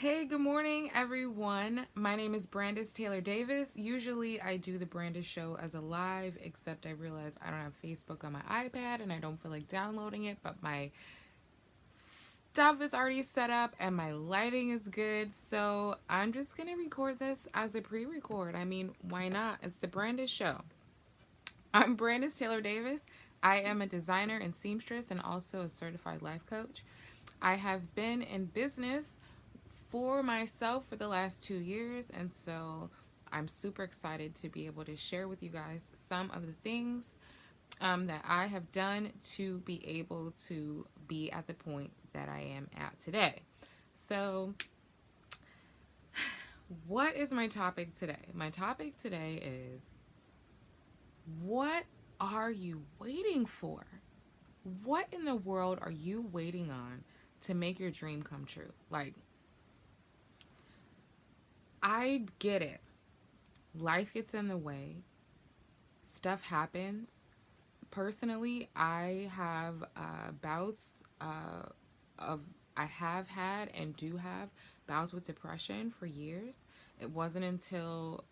Hey, good morning, everyone. My name is Brandis Taylor Davis. Usually, I do the Brandis Show as a live, except I realize I don't have Facebook on my iPad and I don't feel like downloading it, but my stuff is already set up and my lighting is good. So, I'm just going to record this as a pre record. I mean, why not? It's the Brandis Show. I'm Brandis Taylor Davis. I am a designer and seamstress and also a certified life coach. I have been in business for myself for the last 2 years, and so I'm super excited to be able to share with you guys some of the things that I have done to be able to be at the point that I am at today. So, what is my topic today? My topic today is, what are you waiting for? What in the world are you waiting on to make your dream come true? Like, I get it. Life gets in the way, stuff happens. Personally, I have bouts of, I have had and do have bouts with depression for years. It wasn't until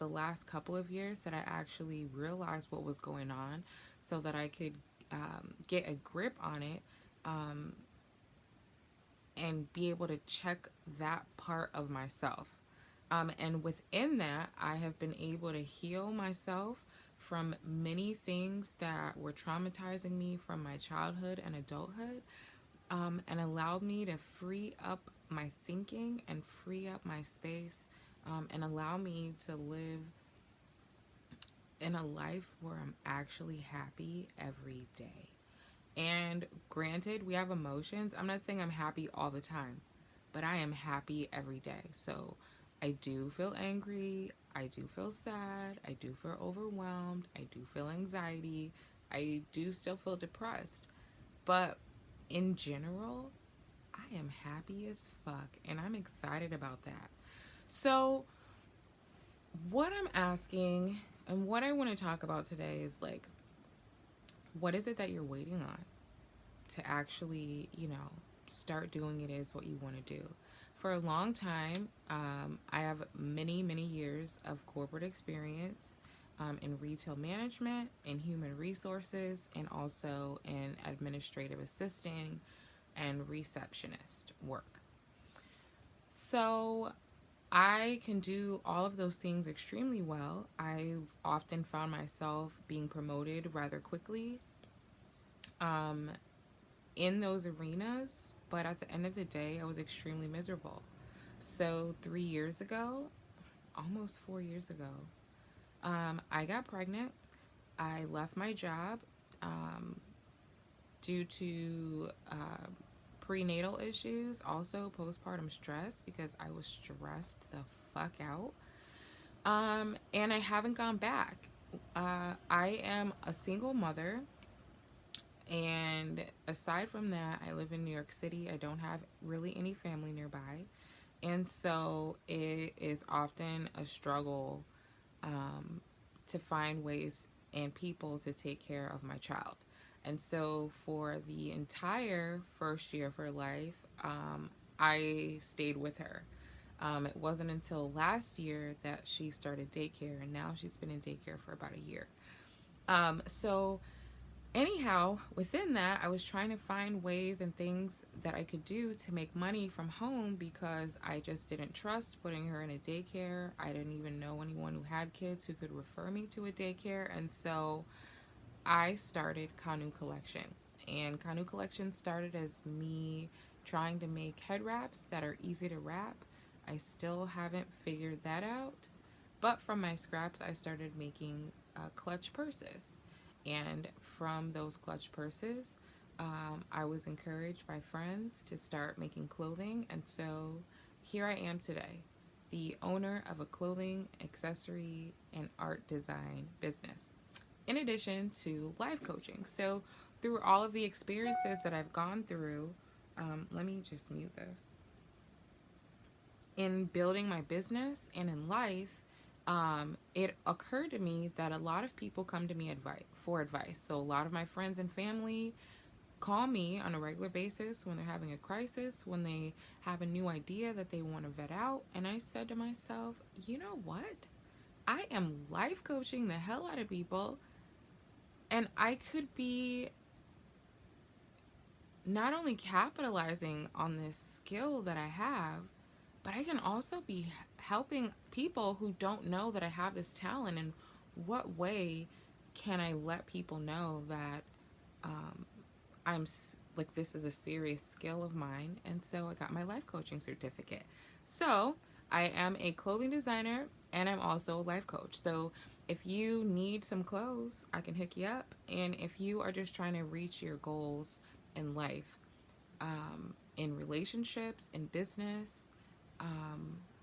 the last couple of years that I actually realized what was going on so that I could get a grip on it, um, and be able to check that part of myself. And within that, I have been able to heal myself from many things that were traumatizing me from my childhood and adulthood, and allowed me to free up my thinking and free up my space, and allow me to live in a life where I'm actually happy every day. And granted, we have emotions. I'm not saying I'm happy all the time, but I am happy every day. So I do feel angry. I do feel sad. I do feel overwhelmed. I do feel anxiety. I do still feel depressed. But in general, I am happy as fuck. And I'm excited about that. So, what I'm asking and what I want to talk about today is like, what is it that you're waiting on to actually, start doing it is what you want to do. For a long time, I have many, many years of corporate experience in retail management, in human resources, and also in administrative assisting and receptionist work. So I can do all of those things extremely well. I've often found myself being promoted rather quickly, um, in those arenas, but at the end of the day, I was extremely miserable. So, 3 years ago, almost 4 years ago, I got pregnant. I left my job um, due to prenatal issues, also postpartum stress, because I was stressed the fuck out. And I haven't gone back. I am a single mother. And aside from that, I live in New York City. I don't have really any family nearby. And so it is often a struggle, um, to find ways and people to take care of my child. And so for the entire first year of her life, I stayed with her. It wasn't until last year that she started daycare, and now she's been in daycare for about a year. So anyhow, within that, I was trying to find ways and things that I could do to make money from home because I just didn't trust putting her in a daycare. I didn't even know anyone who had kids who could refer me to a daycare. And so I started Kanu Collection. And Kanu Collection started as me trying to make head wraps that are easy to wrap. I still haven't figured that out. But from my scraps, I started making clutch purses. And from those clutch purses, I was encouraged by friends to start making clothing. And so here I am today, the owner of a clothing, accessory, and art design business, in addition to life coaching. So, through all of the experiences that I've gone through, let me just mute this. In building my business and in life, it occurred to me that a lot of people come to me for advice. So a lot of my friends and family call me on a regular basis when they're having a crisis, when they have a new idea that they want to vet out. And I said to myself, you know what? I am life coaching the hell out of people, and I could be not only capitalizing on this skill that I have, but I can also be helping people who don't know that I have this talent. And what way can I let people know that um, like, this is a serious skill of mine? And so I got my life coaching certificate. So I am a clothing designer, and I'm also a life coach. So if you need some clothes, I can hook you up. And if you are just trying to reach your goals in life, in relationships, in business,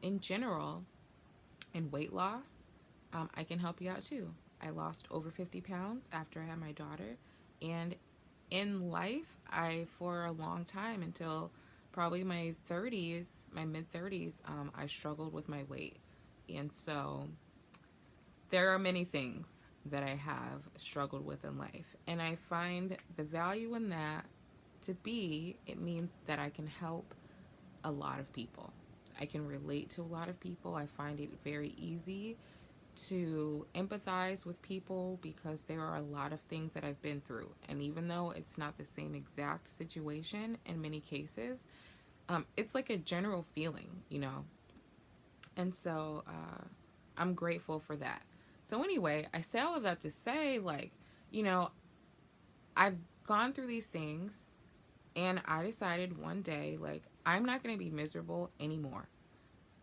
in general, in weight loss, I can help you out too. I lost over 50 pounds after I had my daughter. And in life, for a long time, until probably my 30s, my mid 30s, I struggled with my weight. And so there are many things that I have struggled with in life. And I find the value in that it means that I can help a lot of people. I can relate to a lot of people. I find it very easy to empathize with people because there are a lot of things that I've been through. And even though it's not the same exact situation in many cases, it's like a general feeling. And so I'm grateful for that. So, anyway, I say all of that to say, like, you know, I've gone through these things, and I decided one day, like, I'm not going to be miserable anymore.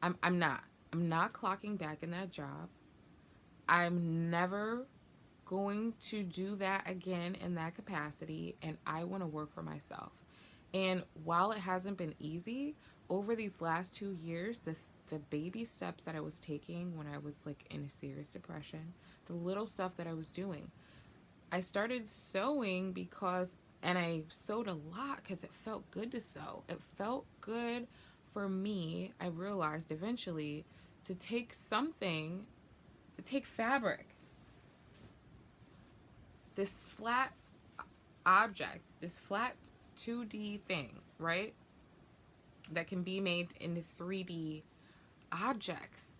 I'm not. I'm not clocking back in that job. I'm never going to do that again in that capacity, and I want to work for myself. And while it hasn't been easy, over these last 2 years, the baby steps that I was taking when I was like in a serious depression, the little stuff that I was doing, I started sewing and I sewed a lot because it felt good to sew. It felt good for me, I realized eventually, to take fabric, this flat object, this flat 2D thing, right? That can be made into 3D objects.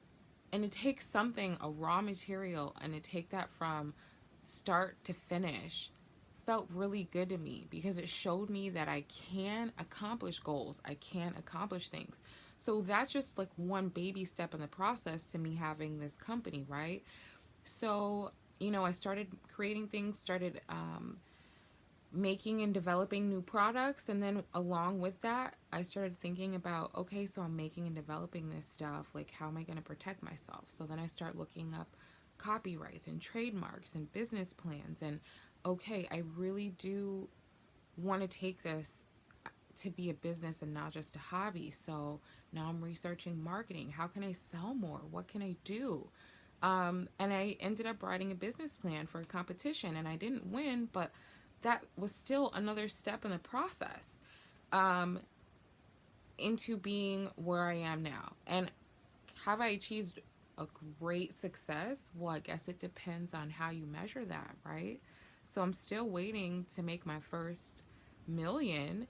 And to take something, a raw material, and to take that from start to finish felt really good to me because it showed me that I can accomplish goals. I can accomplish things. So that's just like one baby step in the process to me having this company, right? So, I started creating things, started making and developing new products. And then along with that, I started thinking about, okay, so I'm making and developing this stuff. Like, how am I going to protect myself? So then I start looking up copyrights and trademarks and business plans. And okay, I really do want to take this to be a business and not just a hobby. So now I'm researching marketing. How can I sell more? What can I do? And I ended up writing a business plan for a competition, and I didn't win, but that was still another step in the process into being where I am now. And have I achieved a great success? Well, I guess it depends on how you measure that, right? So I'm still waiting to make my first million,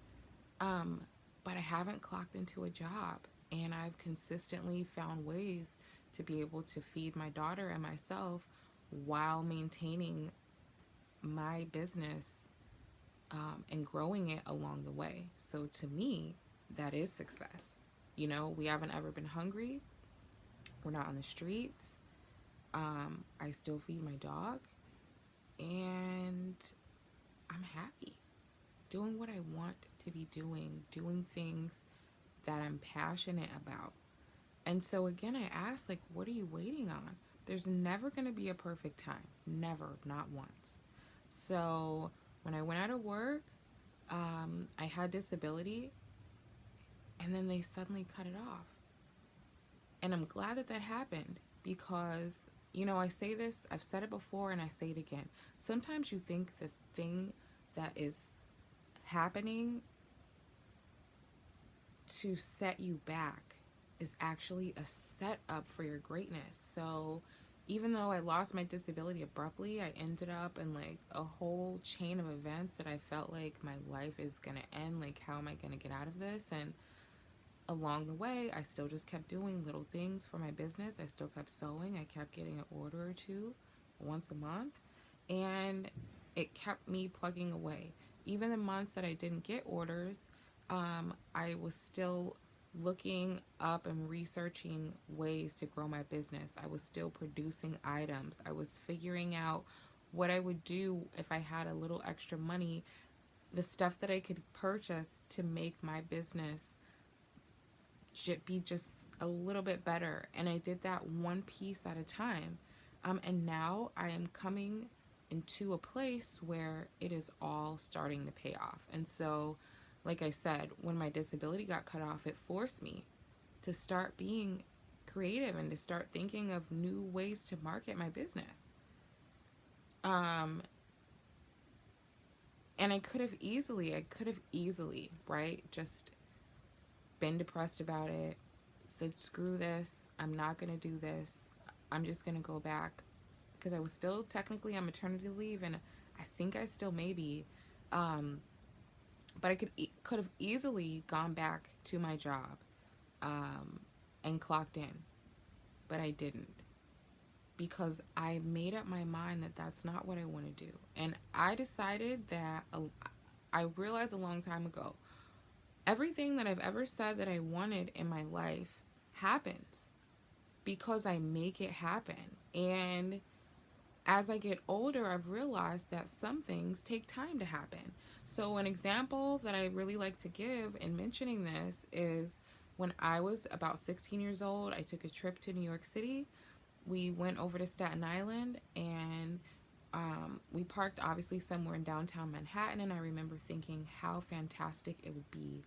but I haven't clocked into a job. And I've consistently found ways to be able to feed my daughter and myself while maintaining my business and growing it along the way. So to me, that is success. We haven't ever been hungry. We're not on the streets. I still feed my dog. And I'm happy doing what I want to be doing things that I'm passionate about. And so again, I ask, like, what are you waiting on? There's never going to be a perfect time. Never, not once. So when I went out of work, I had disability, and then they suddenly cut it off. And I'm glad that happened because, I say this, I've said it before, and I say it again. Sometimes you think the thing that is happening to set you back is actually a setup for your greatness. So, even though I lost my disability abruptly, I ended up in like a whole chain of events that I felt like my life is gonna end. Like, how am I gonna get out of this? And along the way, I still just kept doing little things for my business. I still kept sewing. I kept getting an order or two once a month. And it kept me plugging away. Even the months that I didn't get orders, I was still looking up and researching ways to grow my business. I was still producing items. I was figuring out what I would do if I had a little extra money, the stuff that I could purchase to make my business be just a little bit better. And I did that one piece at a time. And now I am coming into a place where it is all starting to pay off. And so, like I said, when my disability got cut off, it forced me to start being creative and to start thinking of new ways to market my business. And I could have easily, right, just been depressed about it, said, screw this, I'm not going to do this, I'm just going to go back. Because I was still technically on maternity leave, and I think I still may be. But I could have easily gone back to my job and clocked in. But I didn't. Because I made up my mind that that's not what I want to do. And I decided that, I realized a long time ago, everything that I've ever said that I wanted in my life happens because I make it happen. And as I get older, I've realized that some things take time to happen. So an example that I really like to give in mentioning this is when I was about 16 years old, I took a trip to New York City. We went over to Staten Island, and we parked obviously somewhere in downtown Manhattan, and I remember thinking how fantastic it would be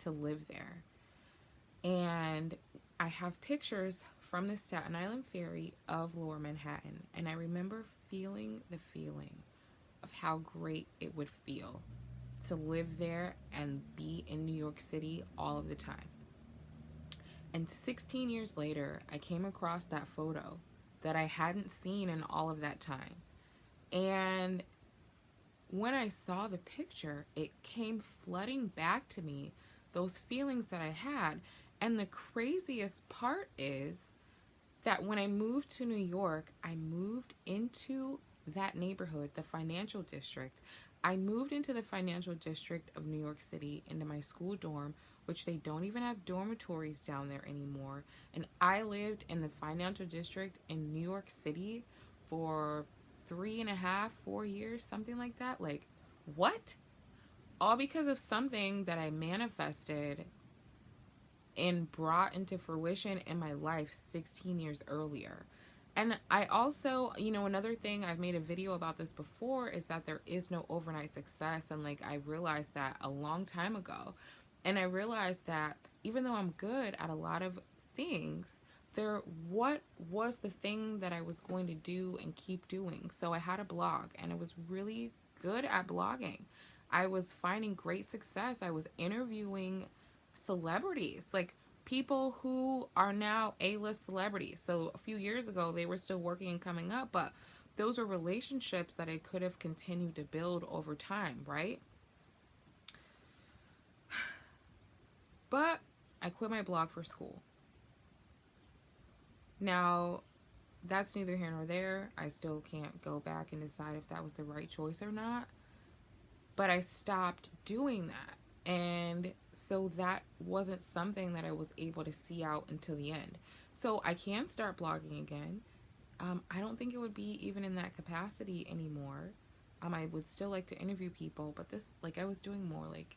to live there. And I have pictures from the Staten Island ferry of Lower Manhattan, and I remember feeling the feeling of how great it would feel to live there and be in New York City all of the time. And 16 years later, I came across that photo that I hadn't seen in all of that time. And when I saw the picture, it came flooding back to me, those feelings that I had. And the craziest part is that when I moved to New York, I moved into that neighborhood, the financial district. I moved into the financial district of New York City, into my school dorm, which they don't even have dormitories down there anymore. And I lived in the financial district in New York City for 3.5, 4 years, something like that. Like, what? All because of something that I manifested and brought into fruition in my life 16 years earlier. And I also, another thing, I've made a video about this before, is that there is no overnight success. And like, I realized that a long time ago. And I realized that even though I'm good at a lot of things, what was the thing that I was going to do and keep doing? So I had a blog, and I was really good at blogging. I was finding great success. I was interviewing celebrities, like people who are now A-list celebrities. So a few years ago, they were still working and coming up, but those were relationships that I could have continued to build over time, right? But I quit my blog for school. Now, that's neither here nor there. I still can't go back and decide if that was the right choice or not. But I stopped doing that. And so that wasn't something that I was able to see out until the end. So I can start blogging again. I don't think it would be even in that capacity anymore. I would still like to interview people, but this, like, I was doing more like,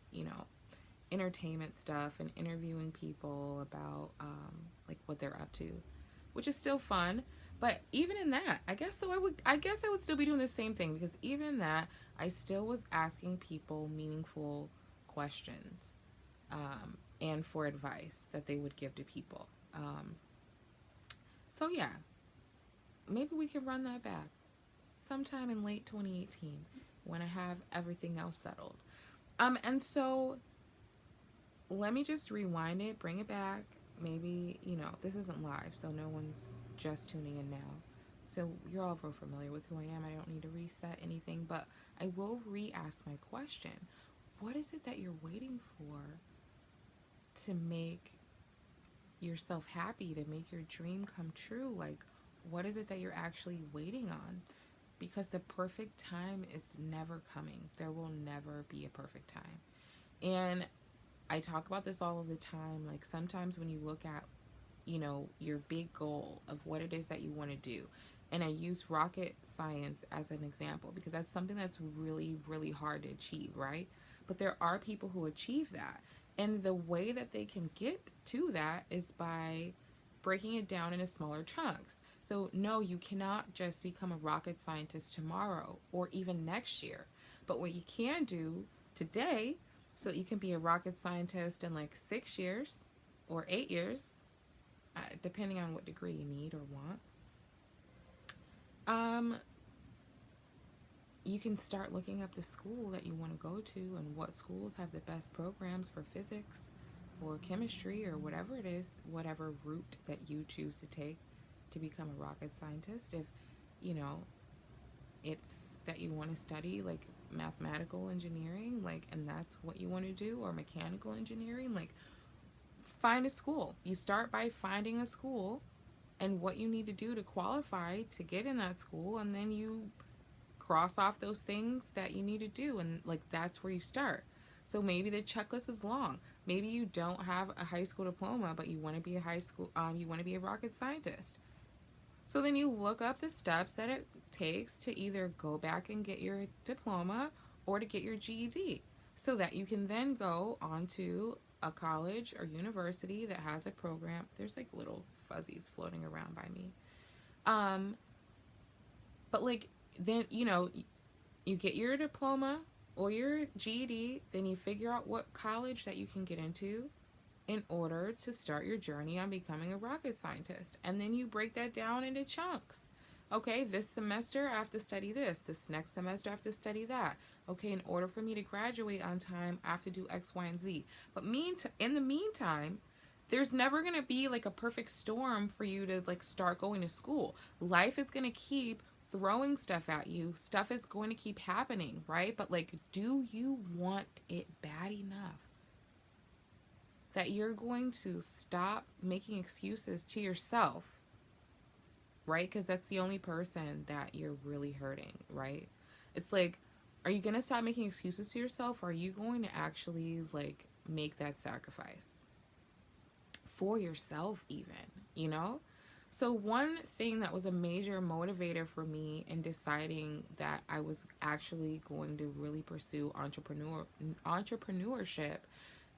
entertainment stuff and interviewing people about like what they're up to, which is still fun. But even in that, I guess I would still be doing the same thing, because even in that, I still was asking people meaningful questions, and for advice that they would give to people. So yeah, maybe we can run that back sometime in late 2018 when I have everything else settled. And so let me just rewind it, bring it back. Maybe, this isn't live, so no one's just tuning in now. So you're all real familiar with who I am. I don't need to reset anything, but I will re-ask my question. What is it that you're waiting for to make yourself happy, to make your dream come true? Like, what is it that you're actually waiting on? Because the perfect time is never coming. There will never be a perfect time. And I talk about this all of the time. Like, sometimes when you look at, your big goal of what it is that you want to do, and I use rocket science as an example because that's something that's really, really hard to achieve, right? But there are people who achieve that. And the way that they can get to that is by breaking it down into smaller chunks. So, no, you cannot just become a rocket scientist tomorrow or even next year. But what you can do today, so that you can be a rocket scientist in like 6 years or 8 years, depending on what degree you need or want, you can start looking up the school that you want to go to and what schools have the best programs for physics or chemistry or whatever it is, whatever route that you choose to take to become a rocket scientist. If, you know, it's that you want to study like mathematical engineering, like, and that's what you want to do, or mechanical engineering, like, find a school. You start by finding a school and what you need to do to qualify to get in that school, and then you cross off those things that you need to do, and like that's where you start. So maybe the checklist is long. Maybe you don't have a high school diploma, but you want to be you want to be a rocket scientist. So then you look up the steps that it takes to either go back and get your diploma or to get your GED, so that you can then go on to a college or university that has a program. There's like little fuzzies floating around by me. Um, but like, then, you get your diploma or your GED, then you figure out what college that you can get into in order to start your journey on becoming a rocket scientist. And then you break that down into chunks. Okay, this semester I have to study this next semester I have to study that. Okay, in order for me to graduate on time, I have to do X, Y, and Z. But in the meantime, there's never going to be like a perfect storm for you to like start going to school. Life is going to keep throwing stuff at you. Stuff is going to keep happening, right? But like, do you want it bad enough that you're going to stop making excuses to yourself, right? Because that's the only person that you're really hurting, right? It's like, are you going to stop making excuses to yourself, or are you going to actually like make that sacrifice for yourself even? So one thing that was a major motivator for me in deciding that I was actually going to really pursue entrepreneurship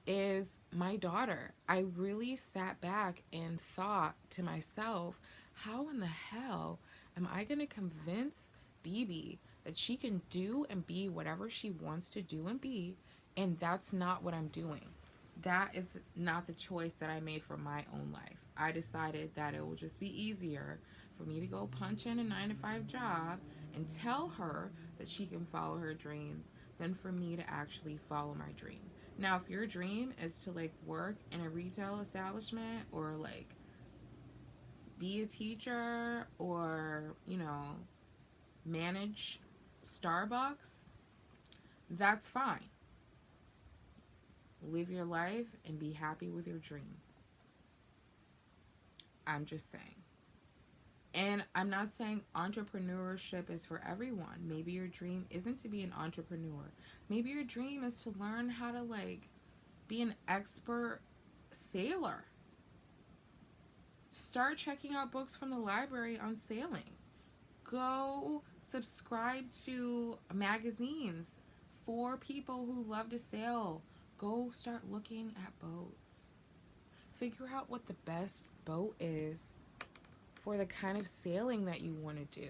is my daughter. I really sat back and thought to myself, how in the hell am I going to convince BB that she can do and be whatever she wants to do and be, and that's not what I'm doing? That is not the choice that I made for my own life. I decided that it will just be easier for me to go punch in a 9-to-5 job and tell her that she can follow her dreams than for me to actually follow my dream. Now, if your dream is to like work in a retail establishment or like be a teacher or, manage Starbucks, that's fine. Live your life and be happy with your dream. I'm just saying. And I'm not saying entrepreneurship is for everyone. Maybe your dream isn't to be an entrepreneur. Maybe your dream is to learn how to like be an expert sailor. Start checking out books from the library on sailing. Go subscribe to magazines for people who love to sail. Go start looking at boats. Figure out what the best boat is for the kind of sailing that you want to do.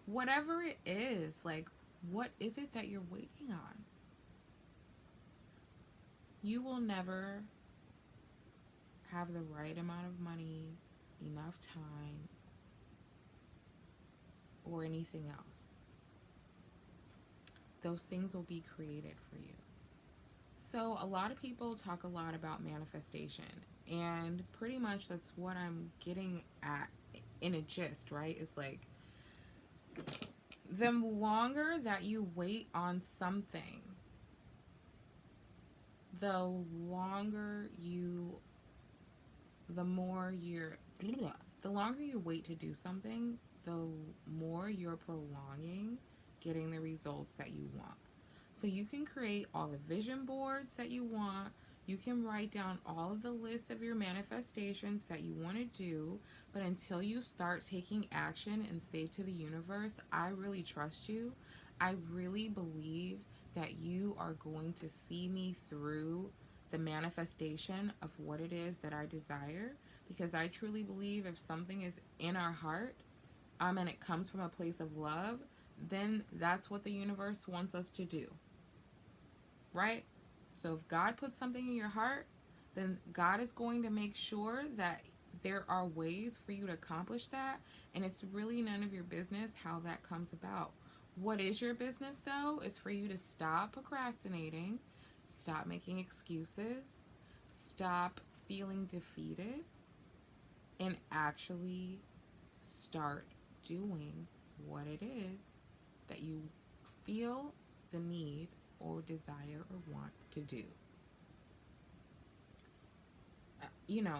Whatever it is, like, what is it that you're waiting on? You will never have the right amount of money, enough time, or anything else. Those things will be created for you. So a lot of people talk a lot about manifestation, and pretty much that's what I'm getting at in a gist, right? It's like the longer that you wait on something, the longer you, the more you're, the longer you wait to do something, the more you're prolonging getting the results that you want. So you can create all the vision boards that you want. You can write down all of the lists of your manifestations that you want to do, but until you start taking action and say to the universe, I really trust you. I really believe that you are going to see me through the manifestation of what it is that I desire, because I truly believe if something is in our heart, and it comes from a place of love, then that's what the universe wants us to do, right? So if God puts something in your heart, then God is going to make sure that there are ways for you to accomplish that, and it's really none of your business how that comes about. What is your business, though, is for you to stop procrastinating, stop making excuses, stop feeling defeated, and actually start doing what it is that you feel the need or desire or want to do. You know,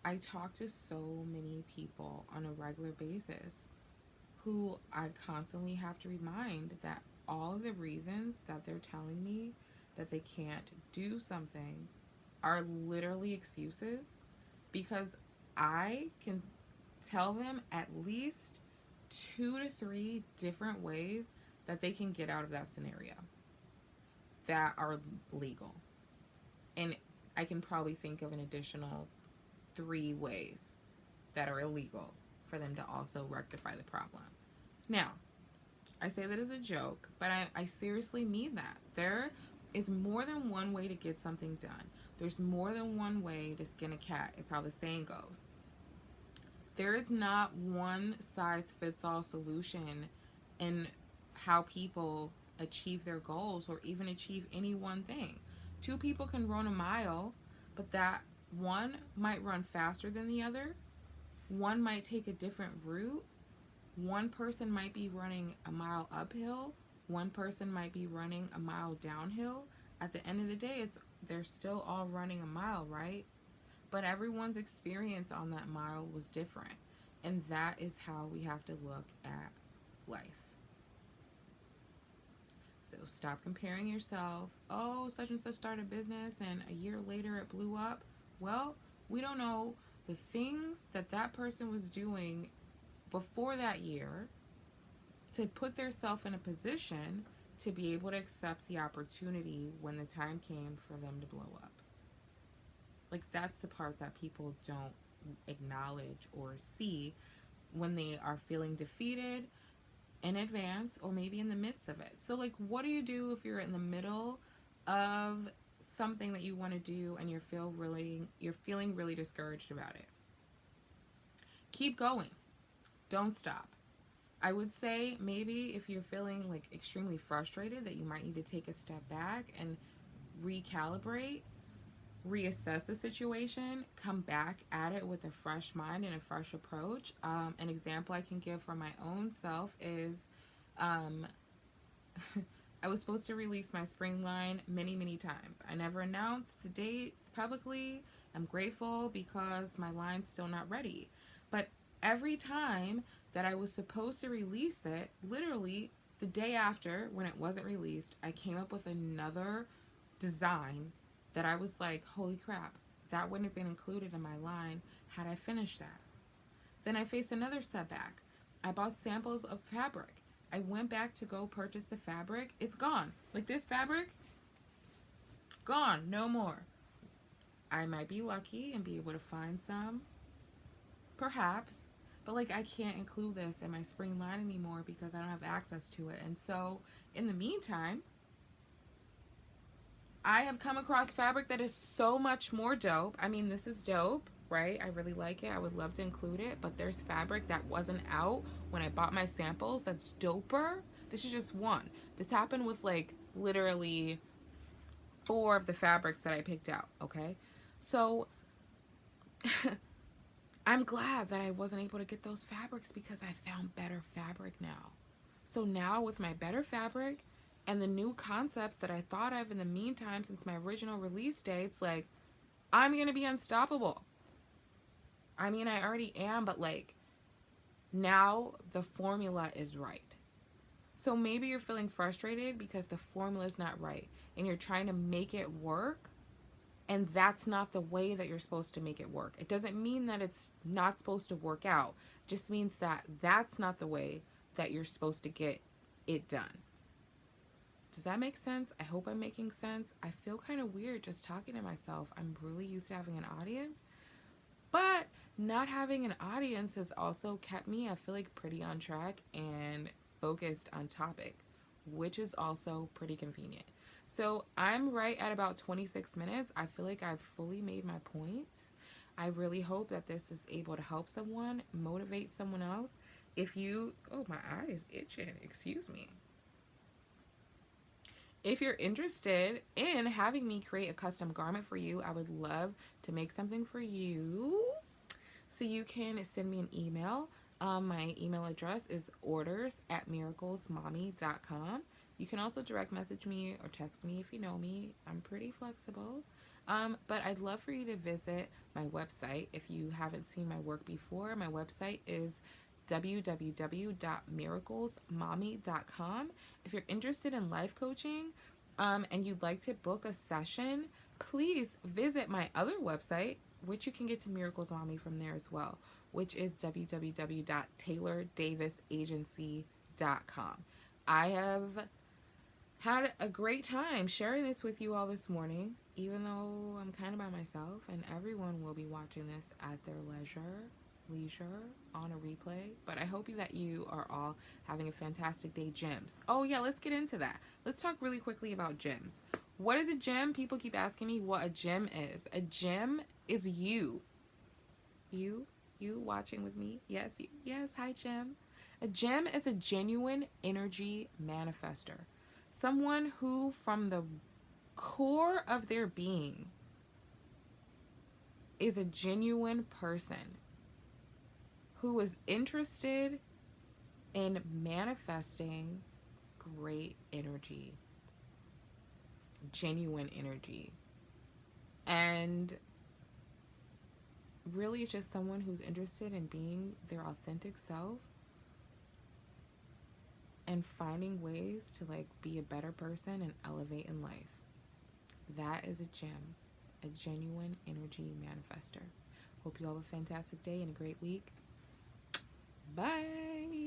I talk to so many people on a regular basis who I constantly have to remind that all of the reasons that they're telling me that they can't do something are literally excuses, because I can tell them at least 2 to 3 different ways that they can get out of that scenario that are legal. And I can probably think of an additional 3 ways that are illegal for them to also rectify the problem. Now, I say that as a joke, but I seriously mean that. There is more than one way to get something done. There's more than one way to skin a cat, is how the saying goes. There is not one size fits all solution in how people achieve their goals or even achieve any one thing. 2 people can run a mile, but that one might run faster than the other. One might take a different route. One person might be running a mile uphill. One person might be running a mile downhill. At the end of the day, they're still all running a mile, right? But everyone's experience on that mile was different. And that is how we have to look at life. So stop comparing yourself. Oh, such and such started a business and a year later it blew up. Well, we don't know the things that that person was doing before that year to put themselves in a position to be able to accept the opportunity when the time came for them to blow up. Like, that's the part that people don't acknowledge or see when they are feeling defeated in advance or maybe in the midst of it. So, like, what do you do if you're in the middle of something that you want to do and you're feeling really discouraged about it? Keep going. Don't stop. I would say maybe if you're feeling like extremely frustrated, that you might need to take a step back and recalibrate, reassess the situation, come back at it with a fresh mind and a fresh approach. An example I can give for my own self is I was supposed to release my spring line many, many times. I never announced the date publicly. I'm grateful because my line's still not ready. But every time that I was supposed to release it, literally the day after when it wasn't released, I came up with another design that I was like, holy crap, that wouldn't have been included in my line had I finished that. Then I faced another setback. I bought samples of fabric. I went back to go purchase the fabric. It's gone. Like, this fabric, gone, no more. I might be lucky and be able to find some, perhaps, but like, I can't include this in my spring line anymore because I don't have access to it. And so in the meantime, I have come across fabric that is so much more dope. I mean, this is dope, right? I really like it. I would love to include it, but there's fabric that wasn't out when I bought my samples that's doper. This is just one. This happened with like literally 4 of the fabrics that I picked out, okay? So I'm glad that I wasn't able to get those fabrics because I found better fabric now. So now with my better fabric and the new concepts that I thought of in the meantime since my original release dates, like, I'm going to be unstoppable. I mean, I already am, but like, now the formula is right. So maybe you're feeling frustrated because the formula is not right and you're trying to make it work, and that's not the way that you're supposed to make it work. It doesn't mean that it's not supposed to work out. It just means that that's not the way that you're supposed to get it done. Does that make sense? I hope I'm making sense. I feel kind of weird just talking to myself. I'm really used to having an audience, but not having an audience has also kept me, I feel like, pretty on track and focused on topic, which is also pretty convenient. So I'm right at about 26 minutes. I feel like I've fully made my point. I really hope that this is able to help someone, motivate someone else. If you, oh, my eye is itching, excuse me. If you're interested in having me create a custom garment for you, I would love to make something for you. So you can send me an email. My email address is orders@miraclesmommy.com. You can also direct message me or text me if you know me. I'm pretty flexible. But I'd love for you to visit my website. If you haven't seen my work before, my website is www.miraclesmommy.com. If you're interested in life coaching and you'd like to book a session, please visit my other website, which you can get to Miracles Mommy from there as well, which is www.taylordavisagency.com. I have had a great time sharing this with you all this morning, even though I'm kind of by myself, and everyone will be watching this at their leisure on a replay. But I hope that you are all having a fantastic day. Gems. Oh yeah, let's get into that. Let's talk really quickly about gems. What is a gem? People keep asking me what a gem is. A gem is you. You watching with me? Yes, you. Yes, hi gem. A gem is a genuine energy manifester. Someone who from the core of their being is a genuine person who is interested in manifesting great energy, genuine energy. And really, it's just someone who's interested in being their authentic self and finding ways to like be a better person and elevate in life. That is a gem, a genuine energy manifester. Hope you all have a fantastic day and a great week. Bye.